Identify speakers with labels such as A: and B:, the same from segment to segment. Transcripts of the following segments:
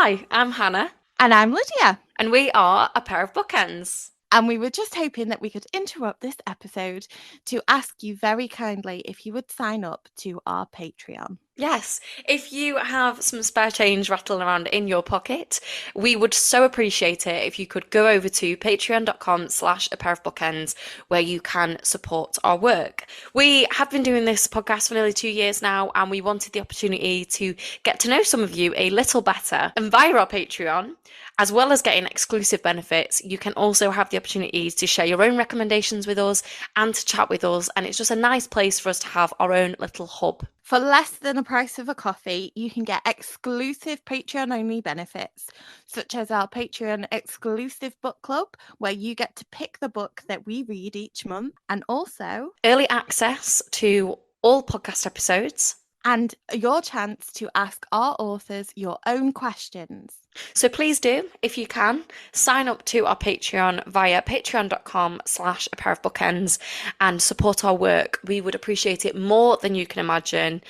A: Hi, I'm Hannah,
B: And I'm Lydia.
A: and we are a pair of bookends.
B: And we were just hoping that we could interrupt this episode to ask you very kindly if you would sign up to our Patreon.
A: Yes, if you have some spare change rattling around in your pocket, we would so appreciate it if you could go over to patreon.com/a pair of bookends where you can support our work. We have been doing this podcast for nearly 2 years now, and we wanted the opportunity to get to know some of you a little better. And via our Patreon, as well as getting exclusive benefits, you can also have the opportunities to share your own recommendations with us and to chat with us. And it's just a nice place for us to have our own little hub.
B: For less than a price of a coffee, you can get exclusive Patreon-only benefits, such as our Patreon exclusive book club, where you get to pick the book that we read each month, and also
A: early access to all podcast episodes.
B: And your chance to ask our authors your own questions.
A: So please do, if you can, sign up to our Patreon via patreon.com/a pair of bookends and support our work. We would appreciate it more than you can imagine,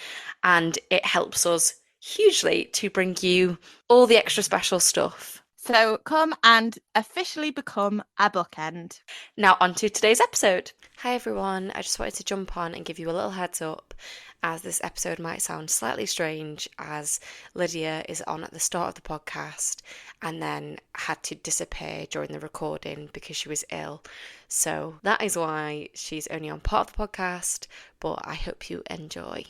A: and it helps us hugely to bring you all the extra special stuff.
B: So come and officially become a bookend.
A: Now on to today's episode. Hi everyone, I just wanted to jump on and give you a little heads up, as this episode might sound slightly strange, as Lydia is on at the start of the podcast and then had to disappear during the recording because she was ill. So that is why she's only on part of the podcast, but I hope you enjoy.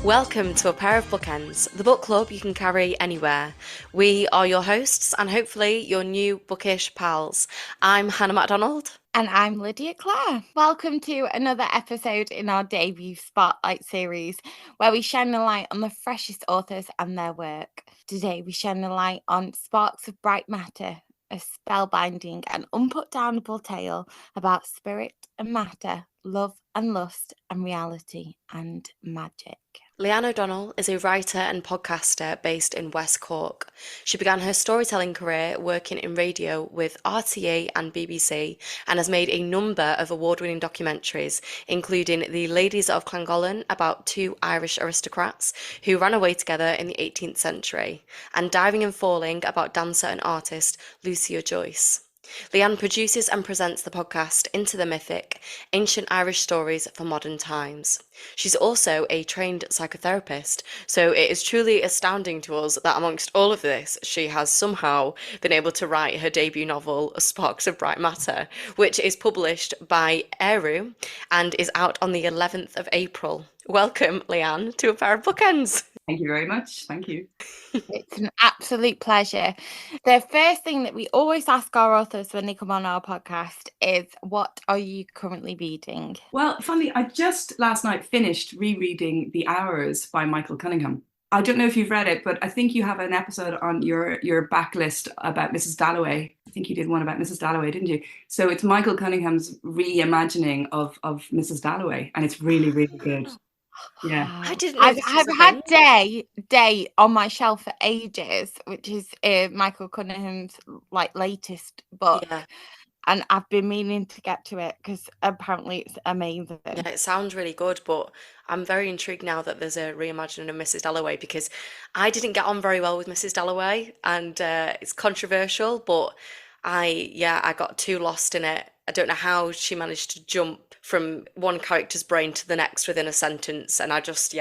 A: Welcome to A Pair of Bookends, the book club you can carry anywhere. We are your hosts and hopefully your new bookish pals. I'm Hannah MacDonald.
B: And I'm Lydia Clare. Welcome to another episode in our debut Spotlight series, where we shine a light on the freshest authors and their work. Today we shine a light on Sparks of Bright Matter, a spellbinding and unputdownable tale about spirit and matter, love and lust, and reality and magic.
A: Leeanne Donnell is a writer and podcaster based in West Cork. She began her storytelling career working in radio with RTE and BBC and has made a number of award-winning documentaries, including The Ladies of Llangollen, about two Irish aristocrats who ran away together in the 18th century, and Diving and Falling, about dancer and artist Lucia Joyce. Leeanne produces and presents the podcast Into the Mythic, Ancient Irish Stories for Modern Times. She's also a trained psychotherapist, so it is truly astounding to us that amongst all of this, she has somehow been able to write her debut novel, Sparks of Bright Matter, which is published by Eriu and is out on the 11th of April. Welcome, Leeanne, to A Pair of Bookends.
C: Thank you very much. Thank you.
B: It's an absolute pleasure. The first thing that we always ask our authors when they come on our podcast is, what are you currently reading?
C: Well, funny, I just last night finished rereading The Hours by Michael Cunningham. I don't know if you've read it, but I think you have an episode on your backlist about Mrs. Dalloway. I think you did one about Mrs. Dalloway, didn't you? So it's Michael Cunningham's reimagining of Mrs. Dalloway, and it's really, really good. Yeah,
A: I didn't know
B: I've had Day on my shelf for ages, which is Michael Cunningham's latest book.
A: Yeah.
B: And I've been meaning to get to it because apparently it's amazing.
A: Yeah, it sounds really good, but I'm very intrigued now that there's a reimagining of Mrs. Dalloway, because I didn't get on very well with Mrs. Dalloway, and it's controversial, but I got too lost in it. I don't know how she managed to jump from one character's brain to the next within a sentence, and I just,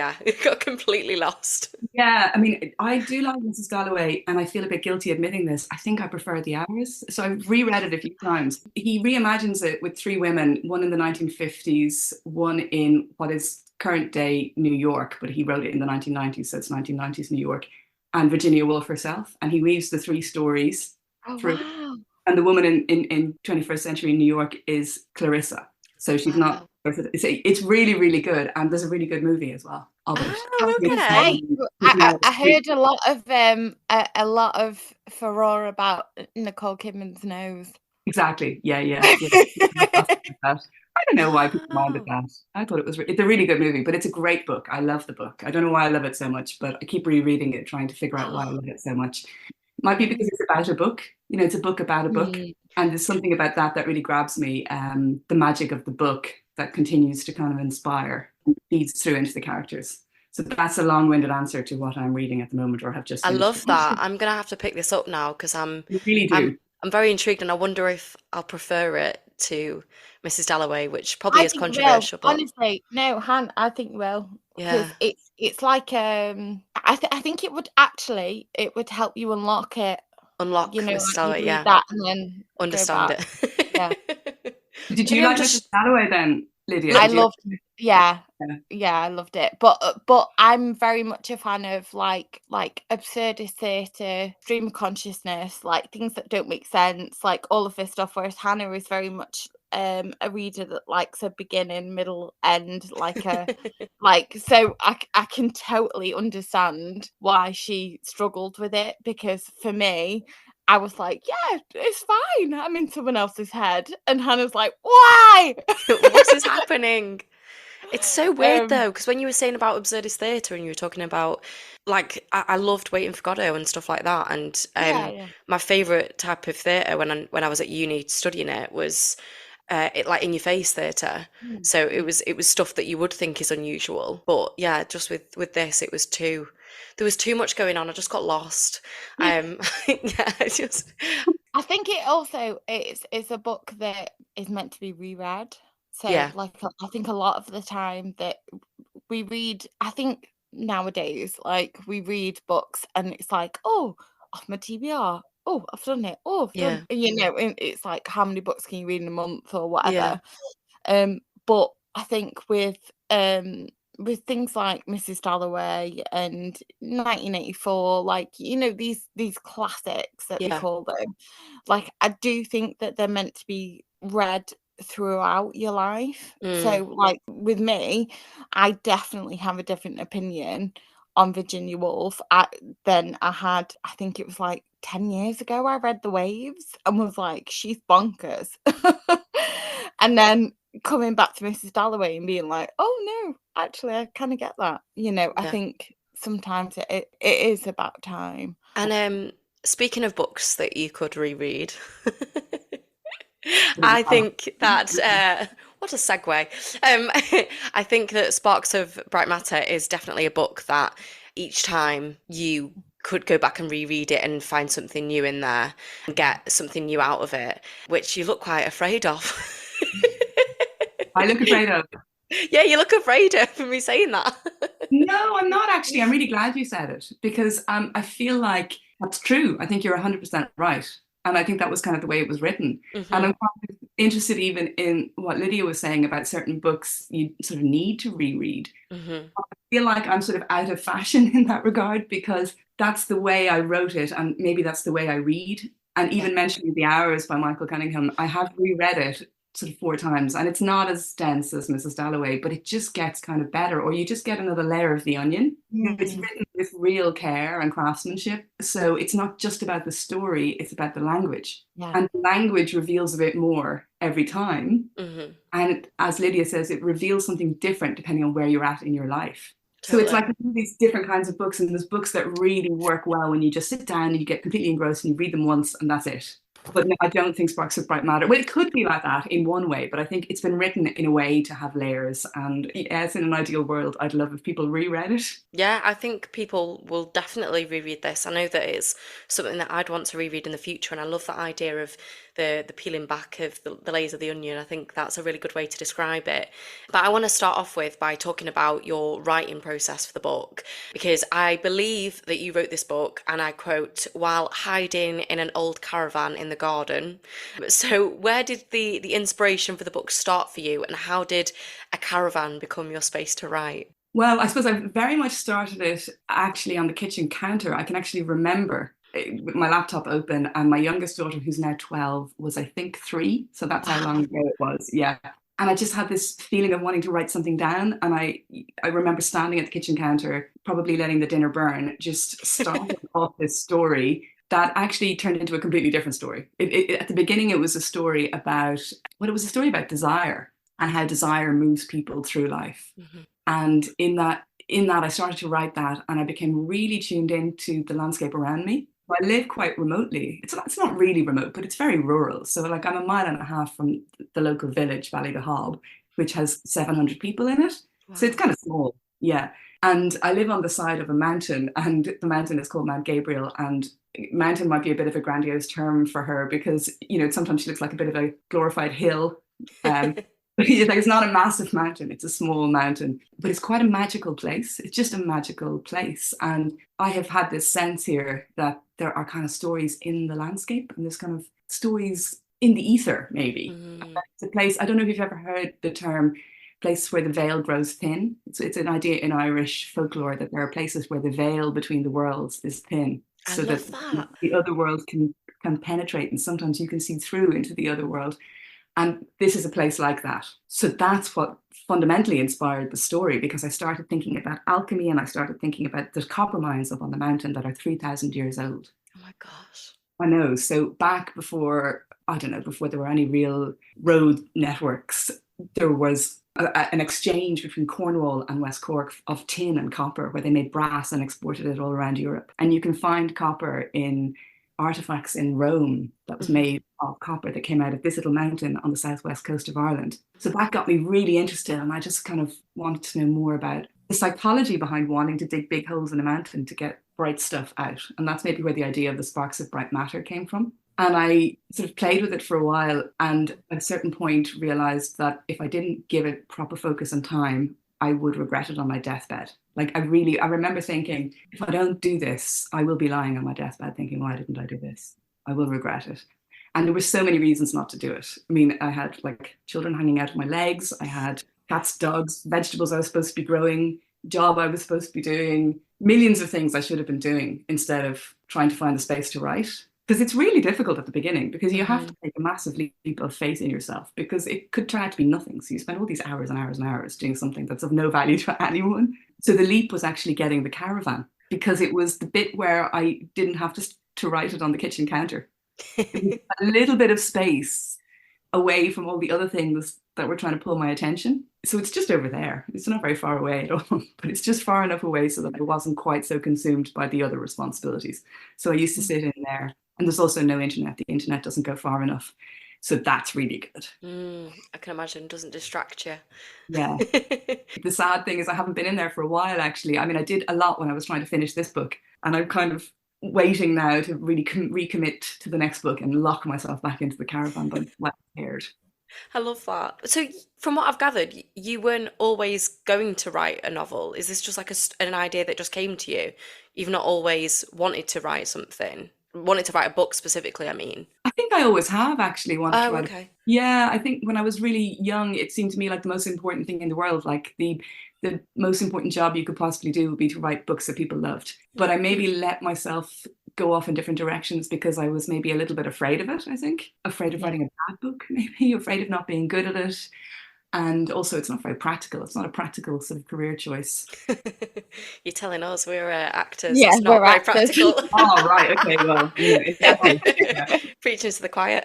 A: got completely lost.
C: Yeah, I mean, I do like Mrs. Dalloway, and I feel a bit guilty admitting this. I think I prefer The Hours. So I've reread it a few times. He reimagines it with three women, one in the 1950s, one in what is current day New York, but he wrote it in the 1990s, so it's 1990s New York, and Virginia Woolf herself. And he weaves the three stories through.
B: Wow.
C: And the woman in 21st century New York is Clarissa. So she's not. It's really, really good, and there's a really good movie as well of it.
A: Oh, okay.
B: I heard a lot of furore about Nicole Kidman's nose.
C: Exactly. Yeah. I don't know why people minded that. I thought it's a really good movie, but it's a great book. I love the book. I don't know why I love it so much, but I keep rereading it, trying to figure out why I love it so much. Might be because it's about a book. It's a book about a book. And there's something about that really grabs me. The magic of the book that continues to kind of inspire and feeds through into the characters. So that's a long-winded answer to what I'm reading at the moment, or have just
A: I
C: finished.
A: love that. I'm gonna have to pick this up now because
C: You really
A: I'm
C: do.
A: I'm very intrigued, and I wonder if I'll prefer it to Mrs. Dalloway, which probably
B: I
A: is
B: think you will.
A: controversial, but
B: Honestly, no, Han, I think you will,
A: yeah,
B: because it's like I think it would help you unlock it.
A: unlock Mrs.
B: Like you'd
A: Dalloway.
B: read
A: Yeah,
B: that and then go
A: understand
B: back. Yeah.
A: it.
C: Did
A: Maybe
C: you
A: I'm
C: like Mrs.
A: just
C: Dalloway then, Lydia?
B: I
C: Did you?
B: loved yeah.
C: Yeah.
B: Yeah, I loved it. But I'm very much a fan of like absurdist theatre, stream of consciousness, like things that don't make sense, like all of this stuff. Whereas Hannah is very much a reader that likes a beginning, middle, end, so I can totally understand why she struggled with it, because for me, I was like, yeah, it's fine. I'm in someone else's head. And Hannah's like, why?
A: What is happening? It's so weird
B: um
A: though, because when you were saying about absurdist theatre and you were talking about, like, I loved Waiting for Godot and stuff like that, and
B: yeah, yeah.
A: my favourite type of theatre when I was at uni studying it was it like in your face theatre.
B: Mm,
A: So
B: mm.
A: it was stuff that you would think is unusual, but yeah, just with this, it was too there was too much going on. I just got lost. Yeah, I just
B: I think it also is a book that is meant to be reread. So
A: yeah,
B: I think a lot of the time that we read, I think nowadays, like we read books and it's like, oh, off my TBR. Oh, I've done it. Oh, I've done,
A: yeah,
B: and it's like how many books can you read in a month or
A: yeah,
B: whatever. But I think with things like Mrs. Dalloway and 1984, like these classics that they
A: yeah.
B: call them, like I do think that they're meant to be read throughout your life.
A: Mm,
B: So like with me, I definitely have a different opinion on Virginia Woolf than I had. I think it was like 10 years ago. I read The Waves and was like, she's bonkers. And then coming back to Mrs. Dalloway and being like, oh no, actually I kind of get that. I
A: yeah.
B: think sometimes it is about time.
A: And speaking of books that you could reread, I think that what a segue. I think that Sparks of Bright Matter is definitely a book that each time you could go back and reread it and find something new in there and get something new out of it, which you look quite afraid of.
C: I look afraid of.
A: Yeah, you look afraid of me saying that.
C: No, I'm not actually. I'm really glad you said it because I feel like that's true. I think you're 100% right. And I think that was kind of the way it was written. And
A: Hmm.
C: I'm quite interested even in what Lydia was saying about certain books you sort of need to reread.
A: Hmm.
C: I feel like I'm sort of out of fashion in that regard because that's the way I wrote it. And maybe that's the way I read. And
B: Yeah.
C: even mentioning The Hours by Michael Cunningham, I have reread it sort of 4 times, and it's not as dense as Mrs. Dalloway, but it just gets kind of better, or you just get another layer of the onion. It's
B: Mm.
C: written with real care and craftsmanship, so it's not just about the story, it's about the language.
B: Yeah.
C: And the language reveals a bit more every time.
A: Hmm.
C: And as Lydia says, it reveals something different depending on where you're at in your life. So it's
A: Totally.
C: like these different kinds of books, and there's books that really work well when you just sit down and you get completely engrossed and you read them once and that's it. But no, I don't think Sparks of Bright Matter. Well, it could be like that in one way, but I think it's been written in a way to have layers. And yes, in an ideal world, I'd love if people reread it.
A: Yeah, I think people will definitely reread this. I know that it's something that I'd want to reread in the future, and I love that idea of the peeling back of the layers of the onion. I think that's a really good way to describe it. But I want to start off with by talking about your writing process for the book, because I believe that you wrote this book, and I quote, while hiding in an old caravan in the garden. So where did the inspiration for the book start for you, and how did a caravan become your space to write?
C: Well, I suppose I very much started it actually on the kitchen counter. I can actually remember with my laptop open, and my youngest daughter, who's now 12, was I think 3. So that's how long
A: Wow.
C: ago it was. Yeah. And I just had this feeling of wanting to write something down. And I remember standing at the kitchen counter, probably letting the dinner burn, just starting off this story that actually turned into a completely different story. At the beginning, it was a story about, well, it was a story about desire and how desire moves people through life.
A: Mhm.
C: And in that I started to write that, and I became really tuned into the landscape around me. I live quite remotely. It's not really remote, but it's very rural. So like I'm a mile and a half from the local village, Ballydehob, which has 700 people in it. So it's
A: Wow.
C: kind of small. Yeah. And I live on the side of a mountain, and the mountain is called Mount Gabriel. And mountain might be a bit of a grandiose term for her because, sometimes she looks like a bit of a glorified hill. Um, it's not a massive mountain, it's a small mountain, but it's quite a magical place. It's just a magical place. And I have had this sense here that there are kind of stories in the landscape, and there's kind of stories in the ether, maybe.
A: Mm.
C: It's a place, I don't know if you've ever heard the term place where the veil grows thin. It's an idea in Irish folklore that there are places where the veil between the worlds is thin,
A: I
C: so that
A: love that.
C: the other world can penetrate, and sometimes you can see through into the other world. And this is a place like that. So that's what fundamentally inspired the story, because I started thinking about alchemy, and I started thinking about the copper mines up on the mountain that are 3,000 years old.
A: Oh my gosh.
C: I know. So back before, I don't know, before there were any real road networks, there was an exchange between Cornwall and West Cork of tin and copper, where they made brass and exported it all around Europe. And you can find copper in artifacts in Rome that was made of copper that came out of this little mountain on the southwest coast of Ireland. So that got me really interested, and I just kind of wanted to know more about the psychology behind wanting to dig big holes in a mountain to get bright stuff out. And that's maybe where the idea of the sparks of bright matter came from. And I sort of played with it for a while, and at a certain point realized that if I didn't give it proper focus and time, I would regret it on my deathbed. Like I remember thinking, if I don't do this, I will be lying on my deathbed thinking, why didn't I do this? I will regret it. And there were so many reasons not to do it. I mean, I had like children hanging out of my legs. I had cats, dogs, vegetables I was supposed to be growing, job I was supposed to be doing, millions of things I should have been doing instead of trying to find the space to write. Because it's really difficult at the beginning, because you have to take a massive leap of faith in yourself, because it could turn out to be nothing. So you spend all these hours and hours and hours doing something that's of no value to anyone. So the leap was actually getting the caravan, because it was the bit where I didn't have to write it on the kitchen counter. It was a little bit of space away from all the other things that were trying to pull my attention. So it's just over there. It's not very far away at all, but it's just far enough away so that I wasn't quite so consumed by the other responsibilities. So I used to sit in there, and there's also no internet. The internet doesn't go far enough. So that's really good.
A: I can imagine. Doesn't distract you.
C: Yeah. The sad thing is I haven't been in there for a while, actually. I mean, I did a lot when I was trying to finish this book, and I'm kind of waiting now to really recommit to the next book and lock myself back into the caravan, but I'm well prepared.
A: I love that. So, from what I've gathered, you weren't always going to write a novel. Is this just like an idea that just came to you? You've not always wanted to write something, wanted to write a book specifically, I mean.
C: I think I always have actually wanted to
A: Oh,
C: write.
A: okay.
C: Yeah, I think when I was really young, it seemed to me like the most important thing in the world, like the most important job you could possibly do would be to write books that people loved. But I maybe let myself go off in different directions because I was maybe a little bit afraid of it, I think. Afraid of writing a bad book, maybe, afraid of not being good at it. And also, it's not very practical. It's not a practical sort of career choice.
A: You're telling us we're actors.
B: Yeah,
A: It's not
B: we're
A: very
B: actors.
A: practical.
C: Oh, right. Okay. Well, yeah, exactly. Yeah.
A: Preaching to the choir.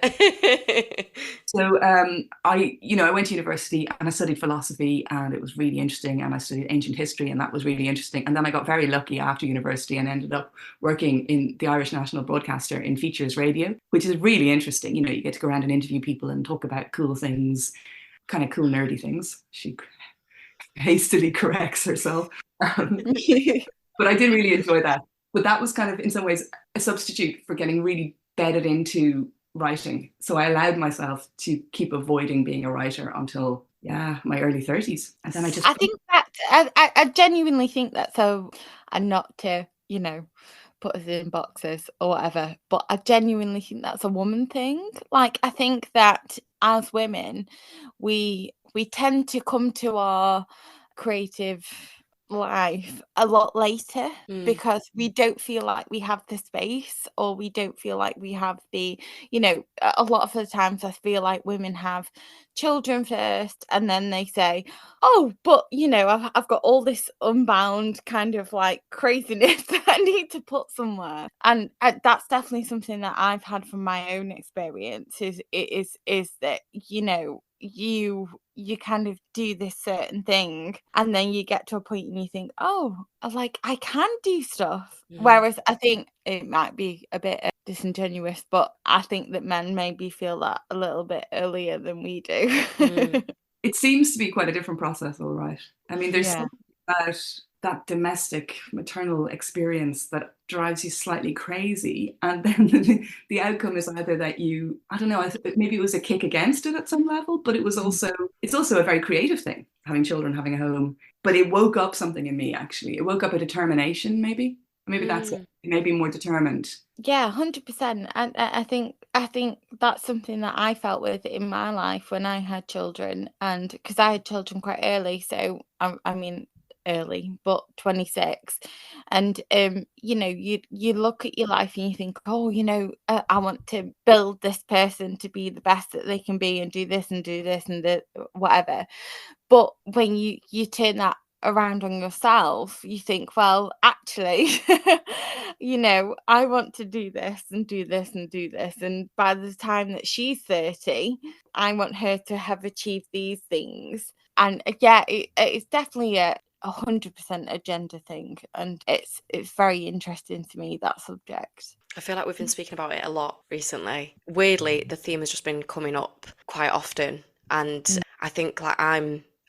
C: So I went to university and I studied philosophy, and it was really interesting. And I studied ancient history, and that was really interesting. And then I got very lucky after university and ended up working in the Irish National Broadcaster in features radio, which is really interesting. You know, you get to go around and interview people and talk about cool things, kind of cool nerdy things. She hastily corrects herself. But I did really enjoy that. But that was kind of, in some ways, a substitute for getting really bedded into writing. So I allowed myself to keep avoiding being a writer until, my early 30s. And then
B: I think that I genuinely think that, so, and not to, put us in boxes or whatever, but I genuinely think that's a woman thing. Like, I think that as women, we tend to come to our creative life a lot later because we don't feel like we have the space, or we don't feel like we have the, a lot of the times I feel like women have children first, and then they say, oh, but I've got all this unbound kind of like craziness that I need to put somewhere. And that's definitely something that I've had from my own experience is that you kind of do this certain thing, and then you get to a point and you think, oh, like I can do stuff. Whereas I think it might be a bit disingenuous, but I think that men maybe feel that a little bit earlier than we do.
C: It seems to be quite a different process, all right. I mean, there's
B: Yeah.
C: something about that domestic maternal experience that drives you slightly crazy, and then the outcome is either that you, I don't know, maybe it was a kick against it at some level, but it's also a very creative thing, having children, having a home. But it woke up something in me, actually. It woke up a determination, maybe. Maybe that's it. Maybe more determined.
B: Yeah, 100%. And I think that's something that I felt with in my life when I had children, and because I had children quite early, so I mean early, but 26. And you look at your life and you think, oh, I want to build this person to be the best that they can be and do this and do this and whatever. But when you turn that around on yourself, you think, well, actually, I want to do this and do this and do this. And by the time that she's 30, I want her to have achieved these things. And yeah, it's definitely a 100% a gender thing. And it's very interesting to me, that subject.
A: I feel like we've been speaking about it a lot recently. Weirdly, the theme has just been coming up quite often. And I think like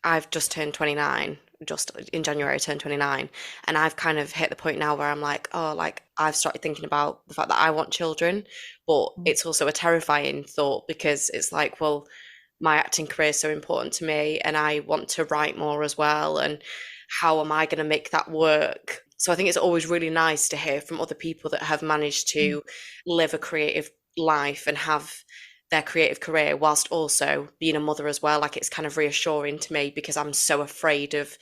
A: I've just turned 29, just in January I turned 29, and I've kind of hit the point now where I'm like, oh, like I've started thinking about the fact that I want children, but it's also a terrifying thought because it's like, well, my acting career is so important to me and I want to write more as well, and how am I going to make that work? So I think it's always really nice to hear from other people that have managed to live a creative life and have their creative career whilst also being a mother as well. Like it's kind of reassuring to me because I'm so afraid of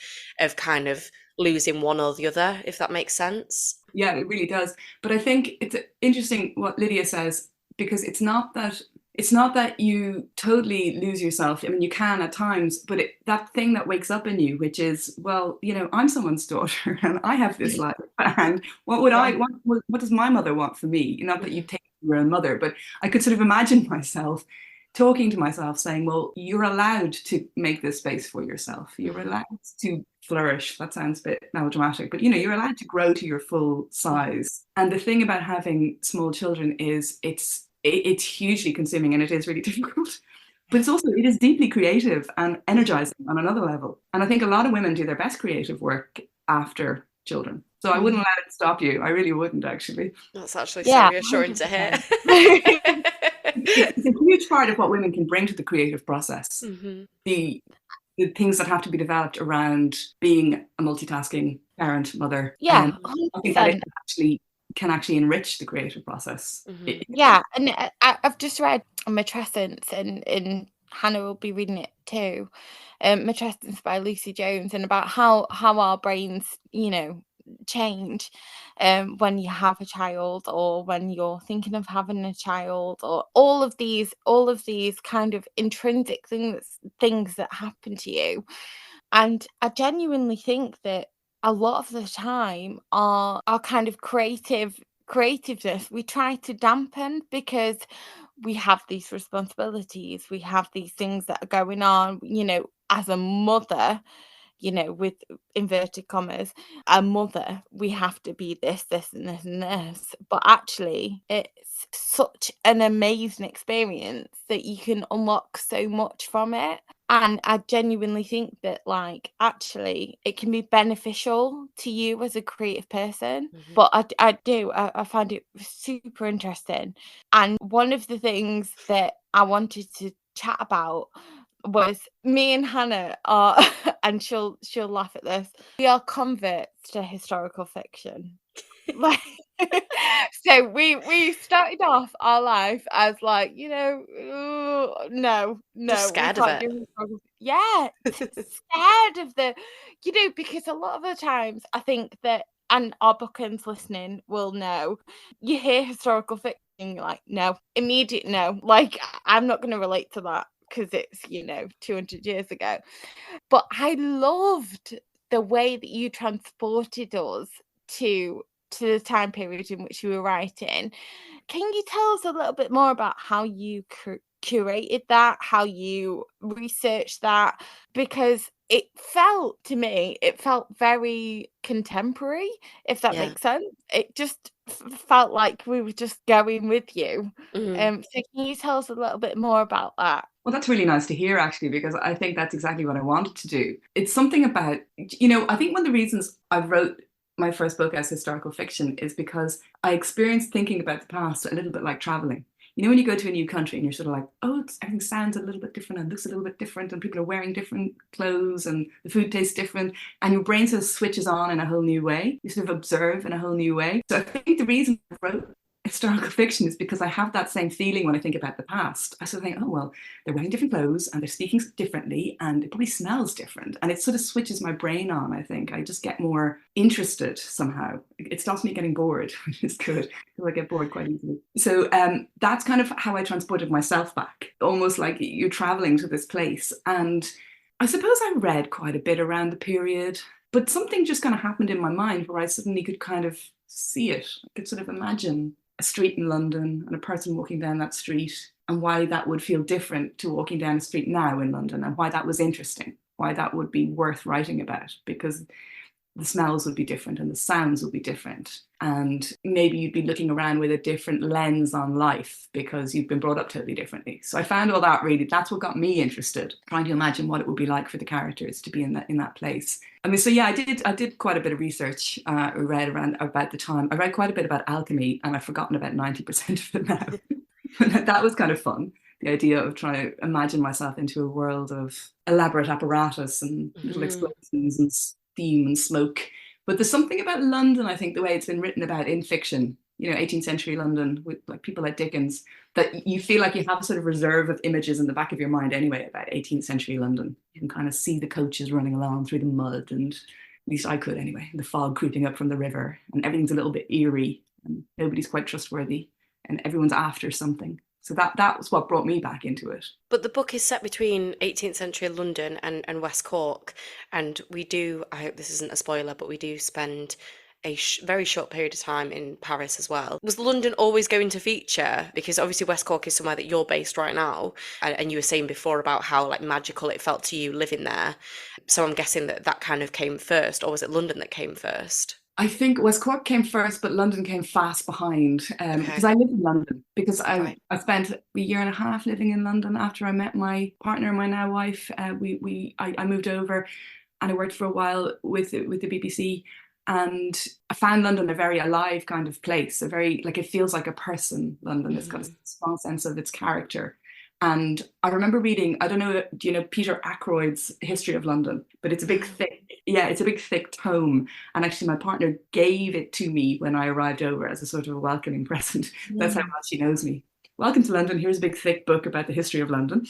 A: kind of losing one or the other, if that makes sense.
C: Yeah, it really does. But I think it's interesting what Lydia says, because it's not that you totally lose yourself. I mean, you can at times, but that thing that wakes up in you, which is, well, I'm someone's daughter and I have this life, and what does my mother want for me? Not that you take your own mother, but I could sort of imagine myself talking to myself saying, well, you're allowed to make this space for yourself. You're allowed to flourish. That sounds a bit melodramatic, but you're allowed to grow to your full size. And the thing about having small children is it's hugely consuming and it is really difficult. But it is deeply creative and energizing on another level. And I think a lot of women do their best creative work after children. So I wouldn't let it stop you. I really wouldn't, actually.
A: That's actually so reassuring 100%. To hear.
C: It's a huge part of what women can bring to the creative process. The things that have to be developed around being a multitasking parent, mother.
B: Yeah,
C: I think that it can actually enrich the creative process.
B: Yeah, and I've just read Matrescence, and Hannah will be reading it too. Matrescence by Lucy Jones, and about how our brains, change when you have a child, or when you're thinking of having a child, or all of these kind of intrinsic things that happen to you. And I genuinely think that a lot of the time our kind of creativeness we try to dampen, because we have these responsibilities, we have these things that are going on, as a mother, with inverted commas, a mother, we have to be this, and this, and this. But actually, it's such an amazing experience that you can unlock so much from it. And I genuinely think that, like, actually, it can be beneficial to you as a creative person. But I find it super interesting. And one of the things that I wanted to chat about was, me and Hannah are, and she'll laugh at this, we are converts to historical fiction. Like, so we started off our life as like, no,
A: just scared of it.
B: Yeah, scared of the, because a lot of the times I think that, and our Bookends listening will know, you hear historical fiction, you're like, no, immediate no, like I'm not going to relate to that because it's 200 years ago. But I loved the way that you transported us to the time period in which you were writing. Can you tell us a little bit more about how you curated that, how you researched that, because it felt to me, it felt very contemporary, if that
A: Yeah.
B: makes sense. It just felt like we were just going with you. So can you tell us a little bit more about that?
C: Well, that's really nice to hear, actually, because I think that's exactly what I wanted to do. It's something about, I think one of the reasons I wrote my first book as historical fiction is because I experienced thinking about the past a little bit like traveling. When you go to a new country and you're sort of like, oh, everything sounds a little bit different and looks a little bit different, and people are wearing different clothes and the food tastes different, and your brain sort of switches on in a whole new way. You sort of observe in a whole new way. So I think the reason I wrote historical fiction is because I have that same feeling when I think about the past. I sort of think, oh, well, they're wearing different clothes and they're speaking differently and it probably smells different. And it sort of switches my brain on, I think. I just get more interested somehow. It stops me getting bored, which is good because I get bored quite easily. So that's kind of how I transported myself back, almost like you're traveling to this place. And I suppose I read quite a bit around the period, but something just kind of happened in my mind where I suddenly could kind of see it. I could sort of imagine a street in London and a person walking down that street, and why that would feel different to walking down a street now in London, and why that was interesting, why that would be worth writing about, because the smells would be different and the sounds would be different. And maybe you'd be looking around with a different lens on life because you've been brought up totally differently. So I found all that really, that's what got me interested, trying to imagine what it would be like for the characters to be in that place. I mean, so yeah, I did quite a bit of research. I read around about the time. I read quite a bit about alchemy, and I've forgotten about 90% of it now. That was kind of fun. The idea of trying to imagine myself into a world of elaborate apparatus and little explosions and steam and smoke. But there's something about London, I think, the way it's been written about in fiction, 18th century London with like people like Dickens, that you feel like you have a sort of reserve of images in the back of your mind anyway about 18th century London. You can kind of see the coaches running along through the mud, and at least I could anyway, the fog creeping up from the river, and everything's a little bit eerie and nobody's quite trustworthy and everyone's after something. So that was what brought me back into it.
A: But the book is set between 18th century London and West Cork. And we do, I hope this isn't a spoiler, but we do spend a very short period of time in Paris as well. Was London always going to feature? Because obviously West Cork is somewhere that you're based right now. And you were saying before about how like magical it felt to you living there. So I'm guessing that kind of came first, or was it London that came first?
C: I think West Cork came first, but London came fast behind. Because I lived in London, because I spent a year and a half living in London after I met my partner, my now wife. I moved over, and I worked for a while with the BBC, and I found London a very alive kind of place. A very, like, it feels like a person. London. It's got a strong sense of its character. And I remember reading, I don't know, do you know Peter Ackroyd's History of London? But it's a big thick tome. And actually my partner gave it to me when I arrived over as a sort of a welcoming present. That's how much she knows me. Welcome to London. Here's a big thick book about the history of London.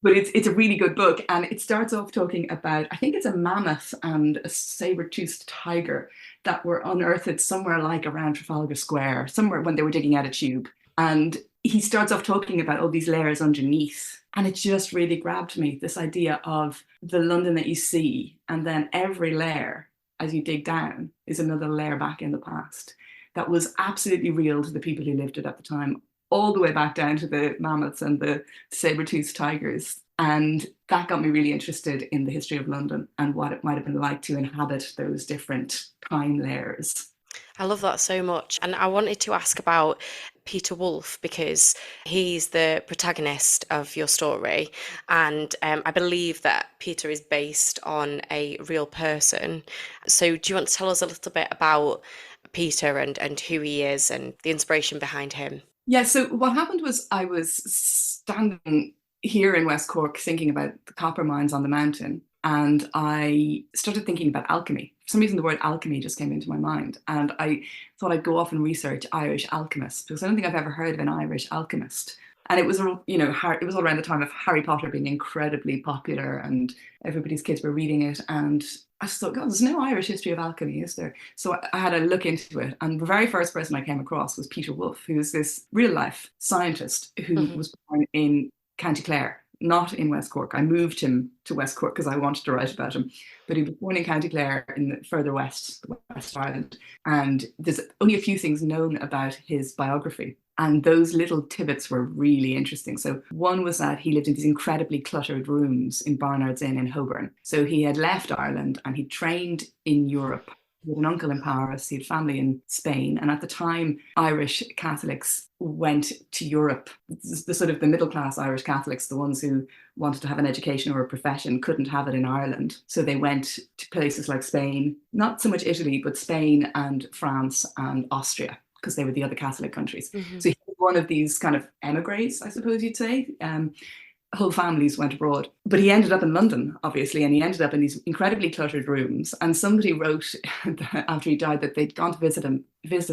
C: But it's a really good book. And it starts off talking about, I think it's a mammoth and a saber-toothed tiger that were unearthed somewhere like around Trafalgar Square, somewhere when they were digging out a tube. And he starts off talking about all these layers underneath. And it just really grabbed me, this idea of the London that you see, and then every layer, as you dig down, is another layer back in the past that was absolutely real to the people who lived it at the time, all the way back down to the mammoths and the saber-toothed tigers. And that got me really interested in the history of London and what it might have been like to inhabit those different time layers.
A: I love that so much. And I wanted to ask about Peter Wolf because he's the protagonist of your story. And I believe that Peter is based on a real person. So do you want to tell us a little bit about Peter and who he is and the inspiration behind him?
C: Yeah, so what happened was I was standing here in West Cork thinking about the copper mines on the mountain, and I started thinking about alchemy. For some reason, the word alchemy just came into my mind, and I thought I'd go off and research Irish alchemists, because I don't think I've ever heard of an Irish alchemist. And it was, it was all around the time of Harry Potter being incredibly popular, and everybody's kids were reading it. And I just thought, God, there's no Irish history of alchemy, is there? So I had a look into it. And the very first person I came across was Peter Wolf, who is this real life scientist who was born in County Clare, not in West Cork. I moved him to West Cork because I wanted to write about him. But he was born in County Clare in the further west, West Ireland. And there's only a few things known about his biography. And those little tidbits were really interesting. So one was that he lived in these incredibly cluttered rooms in Barnard's Inn in Holborn. So he had left Ireland and he trained in Europe. He had an uncle in Paris, he had family in Spain. And at the time, Irish Catholics went to Europe. The sort of the middle class Irish Catholics, the ones who wanted to have an education or a profession, couldn't have it in Ireland. So they went to places like Spain, not so much Italy, but Spain and France and Austria, because they were the other Catholic countries.
A: Mm-hmm.
C: So he was one of these kind of emigres, I suppose you'd say. Whole families went abroad. But he ended up in London, obviously, and he ended up in these incredibly cluttered rooms. And somebody wrote after he died that they'd gone to visit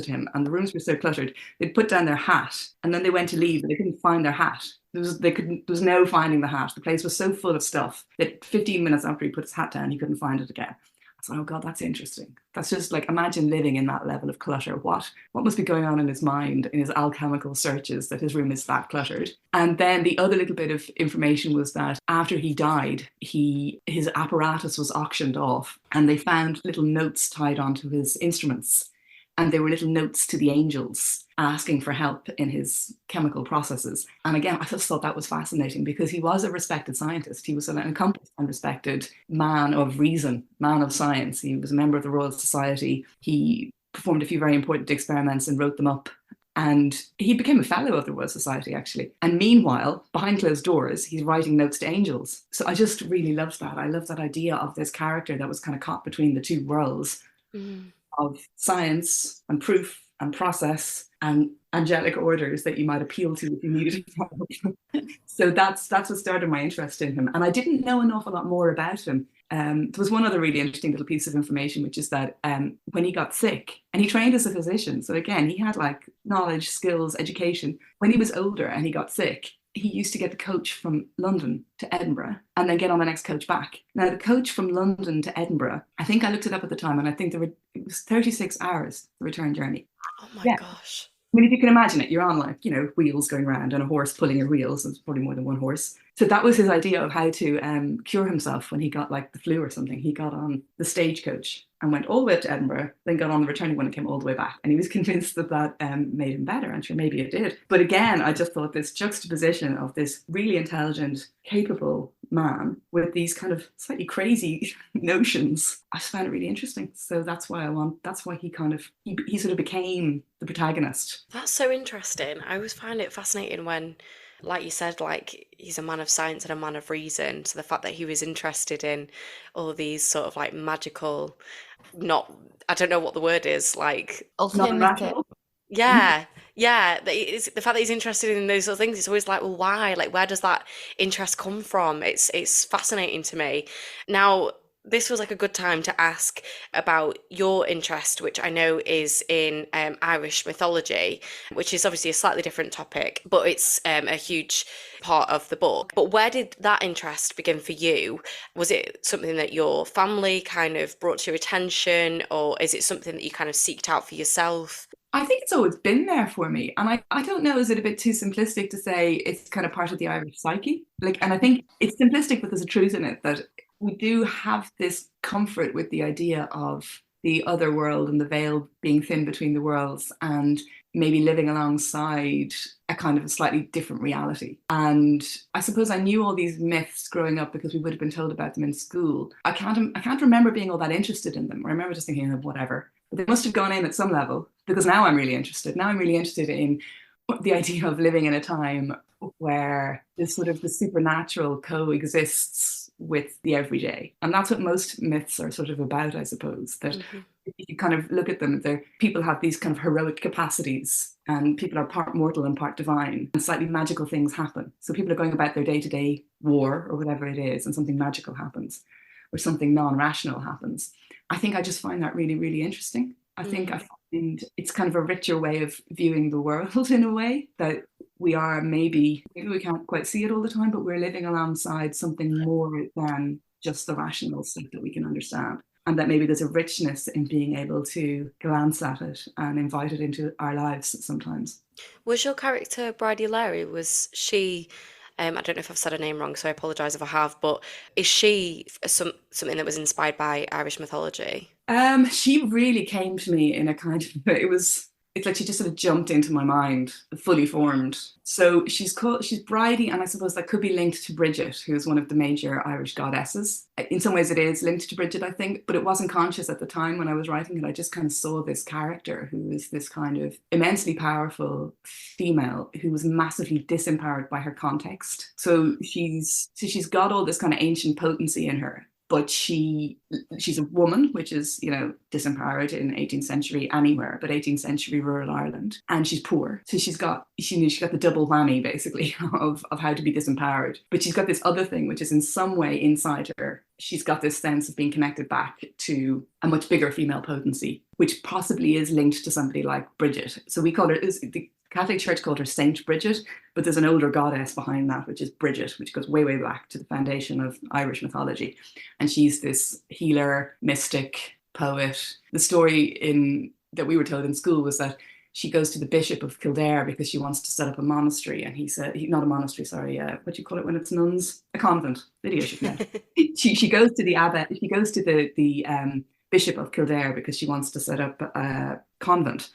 C: him, and the rooms were so cluttered, they'd put down their hat, and then they went to leave, and they couldn't find their hat. There was no finding the hat. The place was so full of stuff that 15 minutes after he put his hat down, he couldn't find it again. I thought, oh God, that's interesting. That's just like, imagine living in that level of clutter. What must be going on in his mind, in his alchemical searches, that his room is that cluttered? And then the other little bit of information was that after he died, his apparatus was auctioned off, and they found little notes tied onto his instruments. And they were little notes to the angels asking for help in his chemical processes. And again, I just thought that was fascinating because he was a respected scientist. He was an accomplished and respected man of reason, man of science. He was a member of the Royal Society. He performed a few very important experiments and wrote them up. And he became a fellow of the Royal Society, actually. And meanwhile, behind closed doors, he's writing notes to angels. So I just really loved that. I loved that idea of this character that was kind of caught between the two worlds.
A: Mm.
C: Of science and proof and process and angelic orders that you might appeal to if you needed help. So that's what started my interest in him. And I didn't know an awful lot more about him. There was one other really interesting little piece of information, which is that when he got sick, and he trained as a physician, so again, he had like knowledge, skills, education. When he was older and he got sick, he used to get the coach from London to Edinburgh and then get on the next coach back. Now, the coach from London to Edinburgh, I think I looked it up at the time, and I think it was 36 hours, the return journey.
A: Oh my
C: Yeah.
A: gosh.
C: I mean, if you can imagine it, you're on like, wheels going around and a horse pulling your wheels. There's probably more than one horse. So that was his idea of how to cure himself when he got like the flu or something. He got on the stagecoach and went all the way up to Edinburgh, then got on the returning one and came all the way back. And he was convinced that made him better. I'm sure maybe it did. But again, I just thought this juxtaposition of this really intelligent, capable man with these kind of slightly crazy notions, I just found it really interesting. So that's why he sort of became the protagonist.
A: That's so interesting. I always find it fascinating when, like you said, like he's a man of science and a man of reason. So the fact that he was interested in all of these sort of like magical, I don't know what the word is, like,
B: Alternative.
A: yeah, the fact that he's interested in those sort of things, it's always like, well, why? Like, where does that interest come from? It's fascinating to me. Now, this was like a good time to ask about your interest, which I know is in Irish mythology, which is obviously a slightly different topic, but it's a huge part of the book. But where did that interest begin for you? Was it something that your family kind of brought to your attention, or is it something that you kind of seeked out for yourself?
C: I think it's always been there for me. And I don't know, is it a bit too simplistic to say it's kind of part of the Irish psyche? And I think it's simplistic, but there's a truth in it that we do have this comfort with the idea of the other world and the veil being thin between the worlds and maybe living alongside a kind of a slightly different reality. And I suppose I knew all these myths growing up because we would have been told about them in school. I can't remember being all that interested in them. I remember just thinking, whatever. But they must have gone in at some level, because now I'm really interested. Now I'm really interested in the idea of living in a time where this sort of the supernatural coexists with the everyday. And that's what most myths are sort of about, I suppose, that if you kind of look at them, people have these kind of heroic capacities and people are part mortal and part divine, and slightly magical things happen. So people are going about their day-to-day war or whatever it is, and something magical happens or something non-rational happens. I think I just find that really, really interesting. I find it's kind of a richer way of viewing the world in a way that maybe we can't quite see it all the time, but we're living alongside something more than just the rational stuff that we can understand. And that maybe there's a richness in being able to glance at it and invite it into our lives sometimes.
A: Was your character Bridie Larry, was she, I don't know if I've said her name wrong, so I apologise if I have, but is she something that was inspired by Irish mythology?
C: She really came to me in a kind of, it was it's like she just sort of jumped into my mind, fully formed. So she's Bridie, and I suppose that could be linked to Bridget, who's one of the major Irish goddesses. In some ways it is linked to Bridget, I think, but it wasn't conscious at the time when I was writing it. I just kind of saw this character who is this kind of immensely powerful female who was massively disempowered by her context. So she's got all this kind of ancient potency in her, but she's a woman, which is, disempowered in 18th century anywhere, but 18th century rural Ireland. And she's poor. So she's got the double whammy, basically, of how to be disempowered. But she's got this other thing, which is in some way inside her. She's got this sense of being connected back to a much bigger female potency, which possibly is linked to somebody like Bridget. So we call her, the Catholic Church called her Saint Bridget, but there's an older goddess behind that, which is Bridget, which goes way, way back to the foundation of Irish mythology. And she's this healer, mystic, poet. The story that we were told in school was that she goes to the Bishop of Kildare because she wants to set up a monastery. And he said, not a monastery, sorry, what do you call it when it's nuns? A convent. Lydia should know. She goes to the abbot, she goes to the Bishop of Kildare because she wants to set up a convent.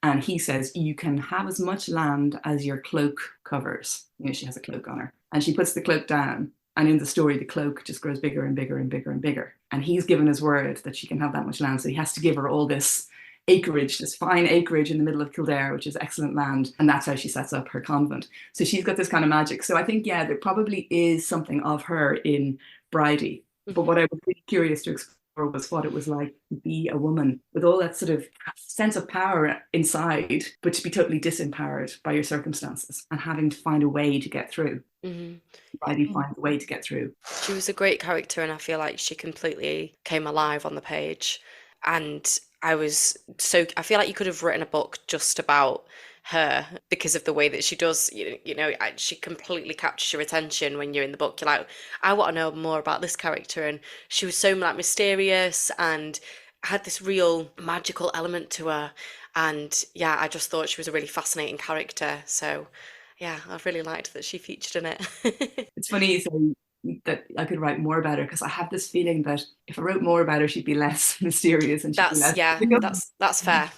C: And he says, you can have as much land as your cloak covers. She has a cloak on her. And she puts the cloak down. And in the story, the cloak just grows bigger and bigger and bigger and bigger. And he's given his word that she can have that much land. So he has to give her all this acreage, this fine acreage in the middle of Kildare, which is excellent land. And that's how she sets up her convent. So she's got this kind of magic. So I think, yeah, there probably is something of her in Bridie. But what I was really curious to explore was what it was like to be a woman with all that sort of sense of power inside, but to be totally disempowered by your circumstances and having to find a way to get through. Bridie finds a way to get through.
A: She was a great character, and I feel like she completely came alive on the page. And I feel like you could have written a book just about her because of the way that she does, she completely captures your attention when you're in the book. You're like, I want to know more about this character. And she was so like mysterious and had this real magical element to her. And yeah, I just thought she was a really fascinating character. So yeah, I really liked that she featured in it.
C: It's funny you say that I could write more about her, because I have this feeling that if I wrote more about her, she'd be less mysterious and she'd be less.
A: That's fair.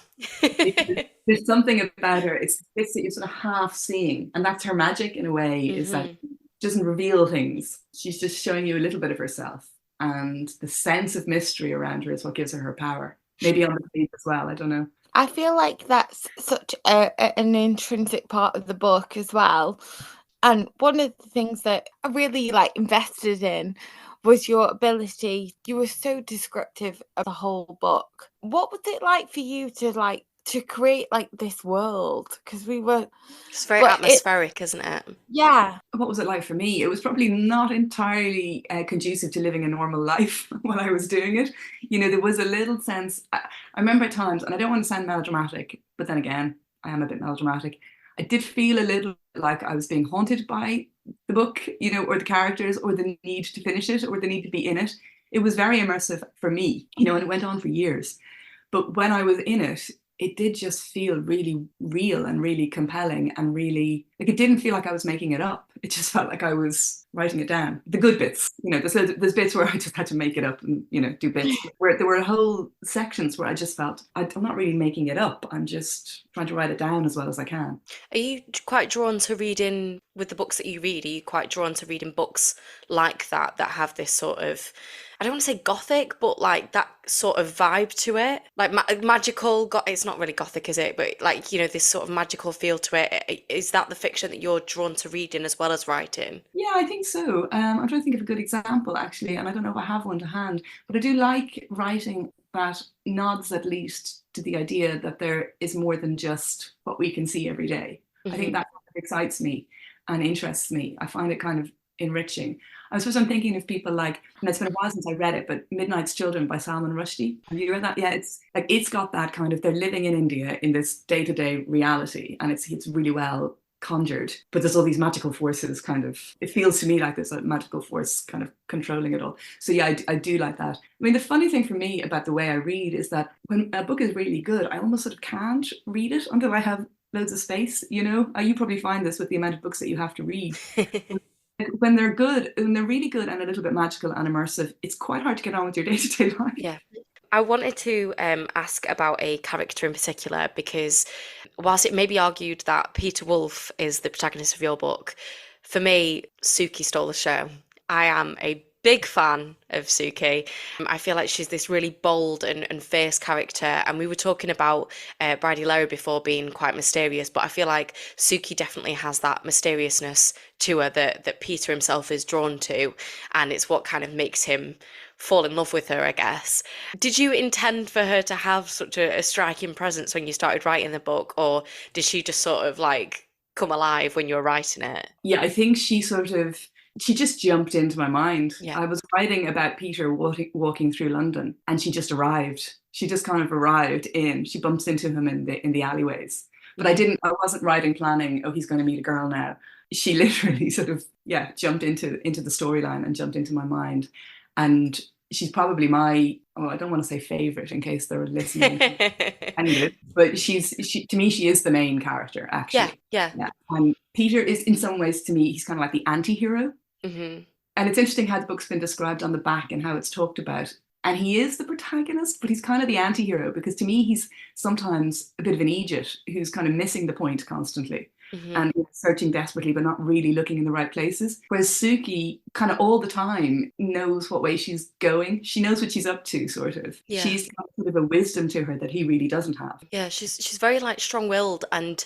C: There's something about her. It's that you're sort of half seeing, and that's her magic in a way. Is that she doesn't reveal things. She's just showing you a little bit of herself, and the sense of mystery around her is what gives her power. Maybe on the page as well. I don't know.
B: I feel like that's such an intrinsic part of the book as well. And one of the things that I really invested in was your ability. You were so descriptive of the whole book. What was it like for you to create this world? Because
A: it's very atmospheric, isn't it?
B: Yeah.
C: What was it like for me? It was probably not entirely conducive to living a normal life while I was doing it. There was a little sense, I remember at times, and I don't want to sound melodramatic, but then again, I am a bit melodramatic. I did feel a little like I was being haunted by the book, or the characters, or the need to finish it, or the need to be in it. It was very immersive for me, and it went on for years. But when I was in it, it did just feel really real and really compelling, and really, it didn't feel like I was making it up. It just felt like I was writing it down. The good bits, there's bits where I just had to make it up and, do bits. Where there were whole sections where I just felt, I'm not really making it up. I'm just trying to write it down as well as I can.
A: Are you quite drawn to reading, with the books that you read, are you quite drawn to reading books like that have this sort of, I don't want to say gothic, but that sort of vibe to it, magical. It's not really gothic, is it? But this sort of magical feel to it. Is that the fiction that you're drawn to reading as well as writing?
C: Yeah, I think so. I'm trying to think of a good example, actually, and I don't know if I have one to hand, but I do like writing that nods at least to the idea that there is more than just what we can see every day. I think that excites me and interests me. I find it kind of enriching. I suppose I'm thinking of people and it's been a while since I read it, but Midnight's Children by Salman Rushdie. Have you read that? Yeah, it's got that kind of, they're living in India in this day-to-day reality, and it's really well conjured, but there's all these magical forces it feels to me like there's a magical force kind of controlling it all. So yeah, I do like that. I mean, the funny thing for me about the way I read is that when a book is really good, I almost sort of can't read it until I have loads of space, You probably find this with the amount of books that you have to read. When they're good, when they're really good and a little bit magical and immersive, it's quite hard to get on with your day-to-day life.
A: Yeah. I wanted to ask about a character in particular because whilst it may be argued that Peter Wolf is the protagonist of your book, for me, Suki stole the show. I am a big fan of Suki. I feel like she's this really bold and fierce character. And we were talking about Bridie Larry before being quite mysterious, but I feel like Suki definitely has that mysteriousness to her that Peter himself is drawn to. And it's what kind of makes him fall in love with her, I guess. Did you intend for her to have such a striking presence when you started writing the book, or did she just sort of like come alive when you were writing it?
C: Yeah, I think she just jumped into my mind.
A: Yeah.
C: I was writing about Peter walking through London, and she just arrived. She just kind of arrived in. She bumps into him in the alleyways. But I wasn't writing planning, oh, he's going to meet a girl now. She literally sort of, yeah, jumped into the storyline and jumped into my mind. And she's probably my, oh, I don't want to say favorite in case they're listening. But she to me, she is the main character,
A: Yeah,
C: actually.
A: yeah.
C: Yeah. And Peter is, in some ways, to me, he's kind of like the anti-hero.
A: Hmm.
C: And it's interesting how the book's been described on the back and how it's talked about. And he is the protagonist, but he's kind of the anti-hero, because to me, he's sometimes a bit of an idiot who's kind of missing the point constantly
A: Hmm.
C: and searching desperately, but not really looking in the right places. Whereas Suki kind of all the time knows what way she's going. She knows what she's up to, sort of.
A: Yeah.
C: She's got sort of a wisdom to her that he really doesn't have.
A: Yeah, she's very like strong-willed, and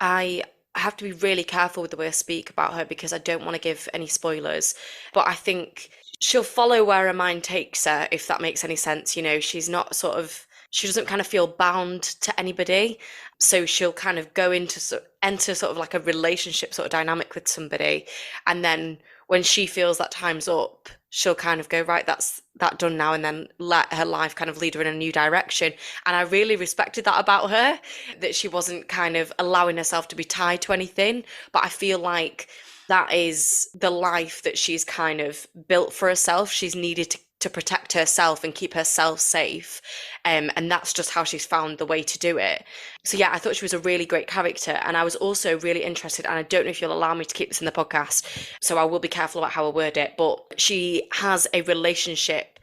A: I have to be really careful with the way I speak about her because I don't want to give any spoilers. But I think she'll follow where her mind takes her, if that makes any sense. You know, she's not sort of, she doesn't kind of feel bound to anybody. So she'll kind of go into enter sort of like a relationship sort of dynamic with somebody. And then when she feels that time's up, she'll kind of go, right, that's that done now, and then let her life kind of lead her in a new direction. And I really respected that about her, that she wasn't kind of allowing herself to be tied to anything. But I feel like that is the life that she's kind of built for herself. She's needed to protect herself and keep herself safe. And that's just how she's found the way to do it. So yeah, I thought she was a really great character. And I was also really interested, and I don't know if you'll allow me to keep this in the podcast, so I will be careful about how I word it, but she has a relationship.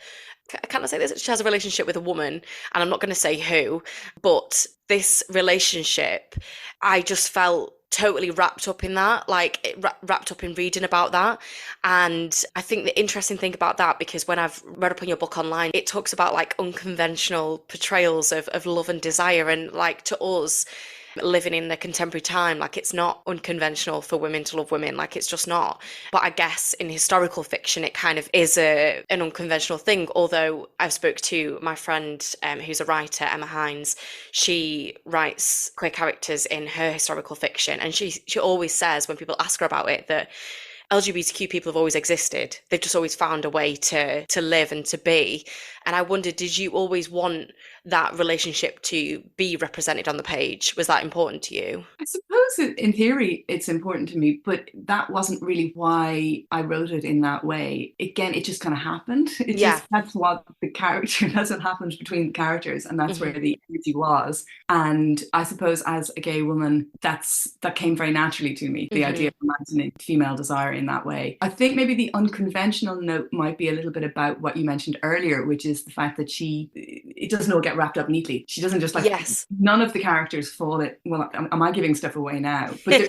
A: Can I say this? She has a relationship with a woman, and I'm not going to say who, but this relationship, I just felt totally wrapped up in that, like wrapped up in reading about that. And I think the interesting thing about that, because when I've read up on your book online, it talks about like unconventional portrayals of love and desire, and like to us living in the contemporary time, like it's not unconventional for women to love women, like it's just not. But I guess in historical fiction it kind of is an unconventional thing. Although I've spoke to my friend who's a writer, Emma Hines. She writes queer characters in her historical fiction, and she always says when people ask her about it that LGBTQ people have always existed. They've just always found a way to live and to be. And I wondered, did you always want that relationship to be represented on the page? Was that important to you?
C: I suppose in theory it's important to me, but that wasn't really why I wrote it in that way. Again, it just kind of happened. That's what the character, that's what happened between the characters, and that's where the energy was. And I suppose as a gay woman, that came very naturally to me, the idea of imagining female desire in that way. I think maybe the unconventional note might be a little bit about what you mentioned earlier, which is the fact that it doesn't all get wrapped up neatly. She doesn't just none of the characters fall it. Well, am I giving stuff away now? But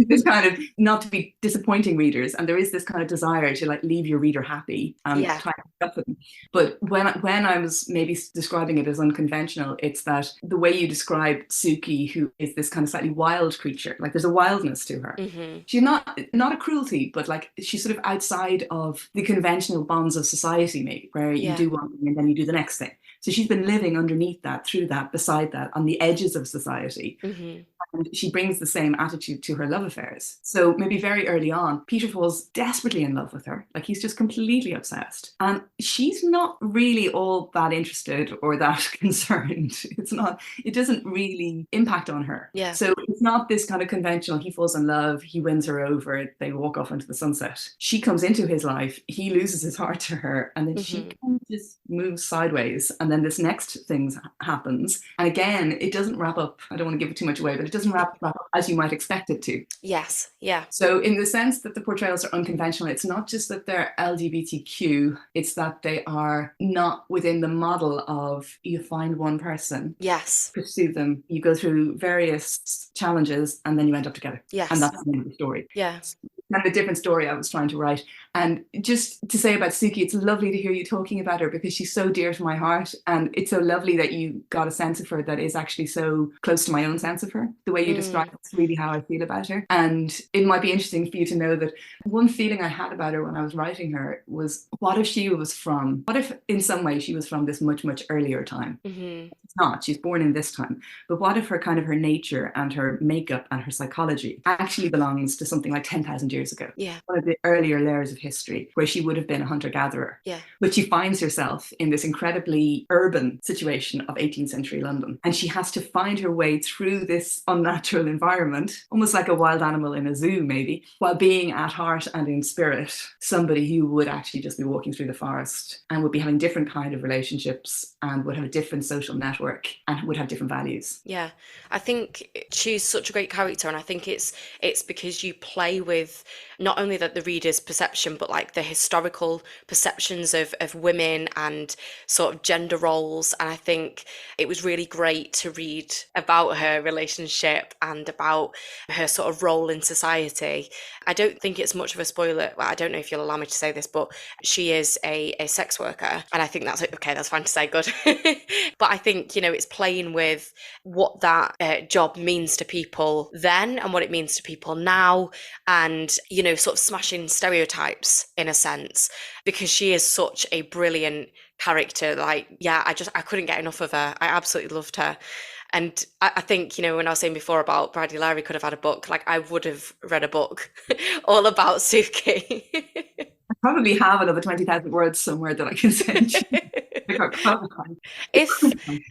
C: there's kind of, not to be disappointing readers, and there is this kind of desire to like leave your reader happy and try to pick up with them. But when I was maybe describing it as unconventional, it's that the way you describe Suki, who is this kind of slightly wild creature, like there's a wildness to her. She's not a cruelty, but like she's sort of outside of the conventional bonds of society, maybe, where you do one thing and then you do the next thing. So she's been living underneath that, through that, beside that, on the edges of society. And she brings the same attitude to her love affairs. So maybe very early on, Peter falls desperately in love with her. Like he's just completely obsessed. And she's not really all that interested or that concerned. It doesn't really impact on her.
A: Yeah.
C: So it's not this kind of conventional, he falls in love, he wins her over, they walk off into the sunset. She comes into his life, he loses his heart to her, and then she kind of just moves sideways. And then this next thing happens. And again, it doesn't wrap up, I don't want to give it too much away, but it doesn't wrap up as you might expect it to.
A: Yes. Yeah.
C: So in the sense that the portrayals are unconventional, it's not just that they're LGBTQ, it's that they are not within the model of you find one person,
A: Yes.
C: pursue them, you go through various challenges, and then you end up together.
A: Yes.
C: And that's the end of the story.
A: Yeah.
C: And a different story I was trying to write. And just to say about Suki, it's lovely to hear you talking about her because she's so dear to my heart. And it's so lovely that you got a sense of her that is actually so close to my own sense of her. The way you describe it's really how I feel about her. And it might be interesting for you to know that one feeling I had about her when I was writing her was, what if in some way she was from this much, much earlier time? It's not, she's born in this time. But what if her nature and her makeup and her psychology actually belongs to something like 10,000 years ago?
A: Yeah.
C: One of the earlier layers of history where she would have been a hunter-gatherer.
A: Yeah.
C: But she finds herself in this incredibly urban situation of 18th century London. And she has to find her way through this unnatural environment, almost like a wild animal in a zoo, maybe, while being at heart and in spirit somebody who would actually just be walking through the forest and would be having different kind of relationships and would have a different social network and would have different values.
A: Yeah, I think she's such a great character, and I think it's because you play with not only the reader's perception, but like the historical perceptions of women and sort of gender roles. And I think it was really great to read about her relationship and about her sort of role in society. I don't think it's much of a spoiler. Well, I don't know if you'll allow me to say this, but she is a sex worker. And I think that's okay, that's fine to say, good. But I think, it's playing with what that job means to people then and what it means to people now, and, sort of smashing stereotypes in a sense, because she is such a brilliant character. Like, yeah, I couldn't get enough of her. I absolutely loved her. And I think, when I was saying before about Bradley Larry could have had a book, like I would have read a book all about Suki.
C: I probably have another 20,000 words somewhere that I can send you.
A: If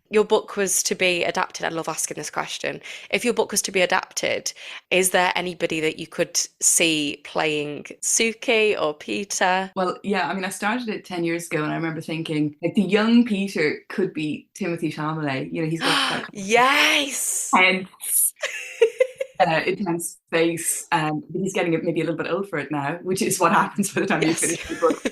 A: your book was to be adapted, I love asking this question. If your book was to be adapted, is there anybody that you could see playing Suki or Peter?
C: Well, yeah, I started it 10 years ago and I remember thinking, like, the young Peter could be Timothée Chalamet. He's got that
A: yes!
C: intense face, and he's getting maybe a little bit old for it now, which is what happens by the time you finish the book.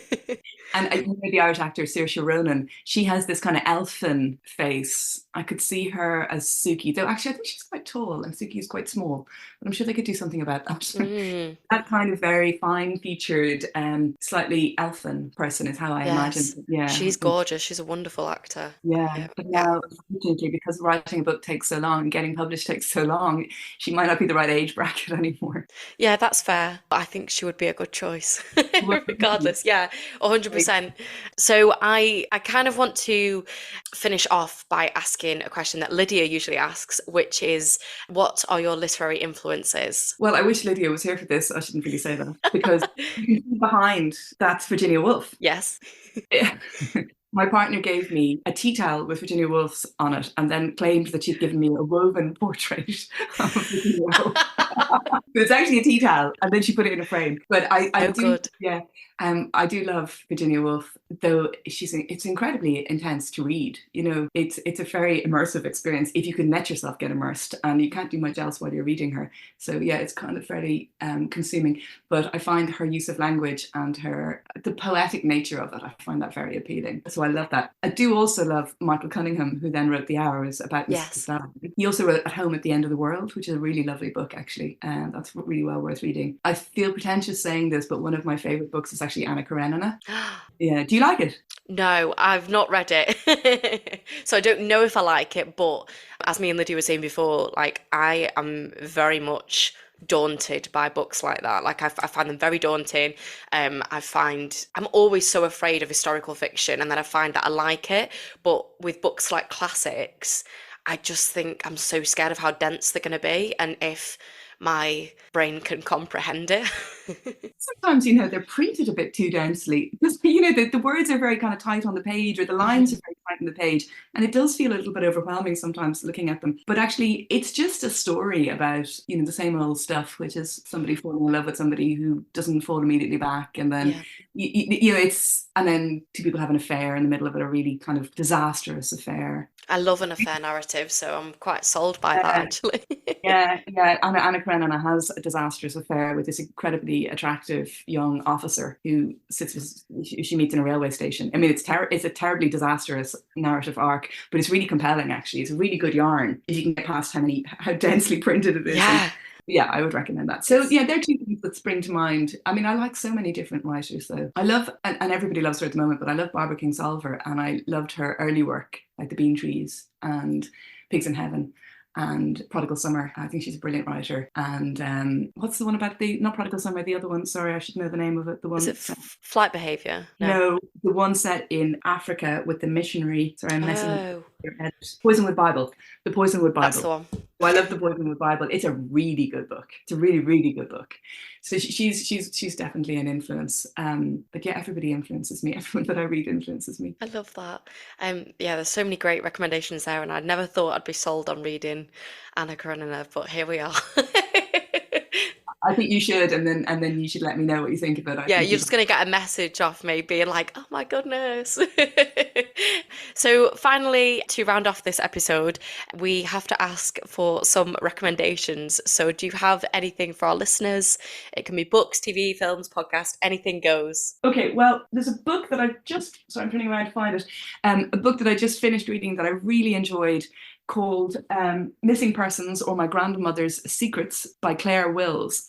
C: And the Irish actor Saoirse Ronan, she has this kind of elfin face. I could see her as Suki, though actually I think she's quite tall and Suki is quite small. But I'm sure they could do something about that. That kind of very fine-featured, slightly elfin person is how I imagine. Yeah,
A: she's gorgeous. She's a wonderful actor.
C: Yeah, but now, unfortunately, because writing a book takes so long, getting published takes so long, she might not be the right age bracket anymore.
A: Yeah, that's fair. But I think she would be a good choice, regardless. Yeah, 100%. So I kind of want to finish off by asking a question that Lydia usually asks, which is, what are your literary influences?
C: Well, I wish Lydia was here for this. I shouldn't really say that, because behind that's Virginia Woolf.
A: Yes.
C: My partner gave me a tea towel with Virginia Woolf's on it and then claimed that she'd given me a woven portrait of Virginia Woolf. It's actually a tea towel, and then she put it in a frame. But I do,
A: good.
C: Yeah, I do love Virginia Woolf, though it's incredibly intense to read. It's a very immersive experience if you can let yourself get immersed, and you can't do much else while you're reading her. So yeah, it's kind of very consuming. But I find her use of language and the poetic nature of it, I find that very appealing. So I love that. I do also love Michael Cunningham, who then wrote The Hours about Mrs. Bell. He also wrote At Home at the End of the World, which is a really lovely book, actually. And that's really well worth reading. I feel pretentious saying this, but one of my favourite books is actually Anna Karenina. Yeah. Do you like it?
A: No, I've not read it. So I don't know if I like it, but as me and Lydia were saying before, like, I am very much daunted by books like that. Like, I find them very daunting. I'm always so afraid of historical fiction, and then I find that I like it. But with books like classics, I just think I'm so scared of how dense they're going to be, and if my brain can comprehend it.
C: Sometimes, they're printed a bit too densely because, the words are very kind of tight on the page, or the lines are very tight on the page. And it does feel a little bit overwhelming sometimes looking at them. But actually, it's just a story about, the same old stuff, which is somebody falling in love with somebody who doesn't fall immediately back. And then, it's And then two people have an affair in the middle of it, a really kind of disastrous affair.
A: I love an affair narrative, so I'm quite sold by that,
C: Uh,
A: actually.
C: yeah. Anna Karenina has a disastrous affair with this incredibly attractive young officer who she meets in a railway station. I mean, it's a terribly disastrous narrative arc, but it's really compelling, actually. It's a really good yarn if you can get past how densely printed it is.
A: Yeah.
C: Yeah, I would recommend that. So yeah, there are two things that spring to mind. I mean, I like so many different writers, though. I love, and everybody loves her at the moment, but I love Barbara Kingsolver, and I loved her early work, like The Bean Trees and Pigs in Heaven and Prodigal Summer. I think she's a brilliant writer. And what's the one about not Prodigal Summer, the other one? Sorry, I should know the name of it. The one.
A: Is it Flight Behavior?
C: No, the one set in Africa with the missionary. Sorry, I'm messing
A: Oh,
C: your head. Poisonwood Bible. The Poisonwood Bible.
A: that's the one.
C: Well, I love the Bookends Bible. It's a really good book. It's a really, really good book. So she's definitely an influence. But yeah, everybody influences me. Everyone that I read influences me.
A: I love that. Yeah, there's so many great recommendations there, and I'd never thought I'd be sold on reading Anna Karenina, but here we are.
C: I think you should, and then you should let me know what you think of it.
A: Yeah, you're just going to get a message off me being like, oh my goodness. So finally, to round off this episode, we have to ask for some recommendations. So do you have anything for our listeners? It can be books, TV, films, podcast, anything goes.
C: Okay, well, there's a book that I'm turning around to find it. A book that I just finished reading that I really enjoyed, called Missing Persons or My Grandmother's Secrets by Claire Wills.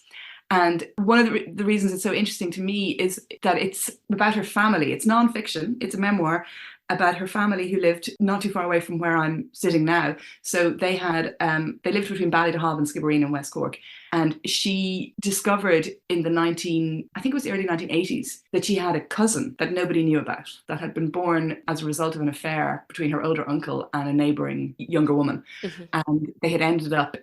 C: And one of the reasons it's so interesting to me is that it's about her family. It's non-fiction. It's a memoir about her family who lived not too far away from where I'm sitting now. So they lived between Ballydehob and Skibbereen in West Cork. And she discovered in I think it was the early 1980s, that she had a cousin that nobody knew about, that had been born as a result of an affair between her older uncle and a neighbouring younger woman. Mm-hmm. And they had ended up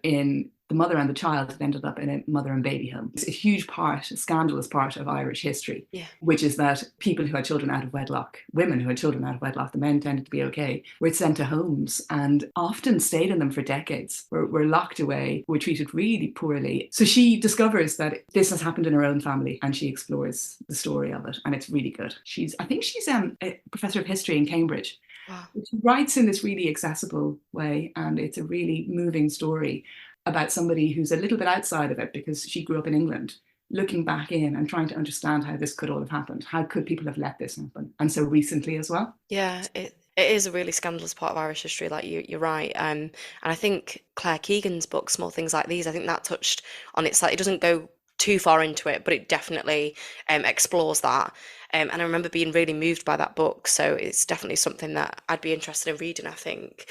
C: the mother and the child had ended up in a mother and baby home. It's a huge part, a scandalous part of Irish history, which is that people who had children out of wedlock, women who had children out of wedlock, the men tended to be okay, were sent to homes and often stayed in them for decades, were locked away, were treated really poorly. So she discovers that this has happened in her own family, and she explores the story of it, and it's really good. I think she's a professor of history in Cambridge. Wow. She writes in this really accessible way, and it's a really moving story about somebody who's a little bit outside of it because she grew up in England, looking back in and trying to understand how this could all have happened. How could people have let this happen? And so recently as well.
A: Yeah, it is a really scandalous part of Irish history, like you're right. And I think Claire Keegan's book, Small Things Like These, I think that touched on it. It doesn't go too far into it, but it definitely explores that. And I remember being really moved by that book. So it's definitely something that I'd be interested in reading, I think.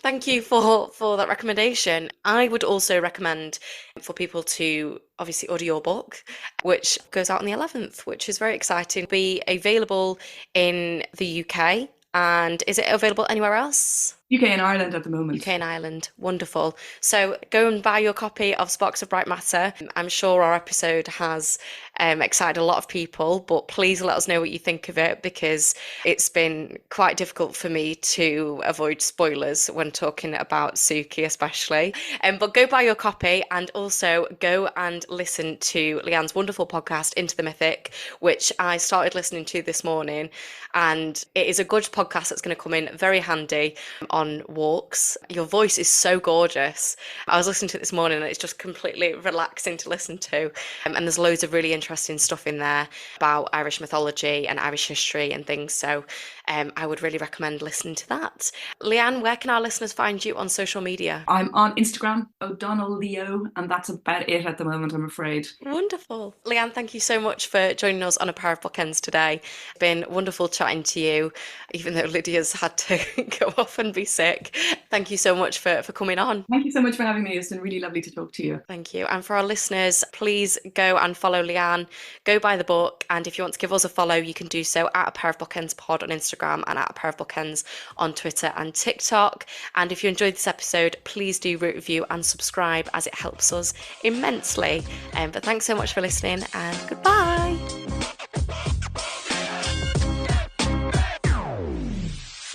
A: Thank you for that recommendation. I would also recommend for people to obviously order your book, which goes out on the 11th, which is very exciting. It'll be available in the UK. And is it available anywhere else?
C: UK and Ireland at the moment.
A: UK and Ireland, wonderful. So go and buy your copy of Sparks of Bright Matter. I'm sure our episode has excited a lot of people, but please let us know what you think of it, because it's been quite difficult for me to avoid spoilers when talking about Suki especially. But go buy your copy, and also go and listen to Leanne's wonderful podcast, Into the Mythic, which I started listening to this morning. And it is a good podcast that's going to come in very handy on walks. Your voice is so gorgeous. I was listening to it this morning and it's just completely relaxing to listen to. And there's loads of really interesting stuff in there about Irish mythology and Irish history and things. So I would really recommend listening to that. Leanne, where can our listeners find you on social media?
C: I'm on Instagram, Donnell Leo, and that's about it at the moment, I'm afraid.
A: Wonderful. Leanne, thank you so much for joining us on A Pair of Bookends today. It's been wonderful chatting to you, even though Lydia's had to go off and be sick. Thank you so much for coming on.
C: Thank you so much for having me. It's been really lovely to talk to you.
A: Thank you. And for our listeners, please go and follow Leanne. Go buy the book. And if you want to give us a follow, you can do so at A Pair of Bookends Pod on Instagram and at A Pair of Bookends on Twitter and TikTok. And if you enjoyed this episode, please do rate, review and subscribe, as it helps us immensely. But thanks so much for listening, and goodbye.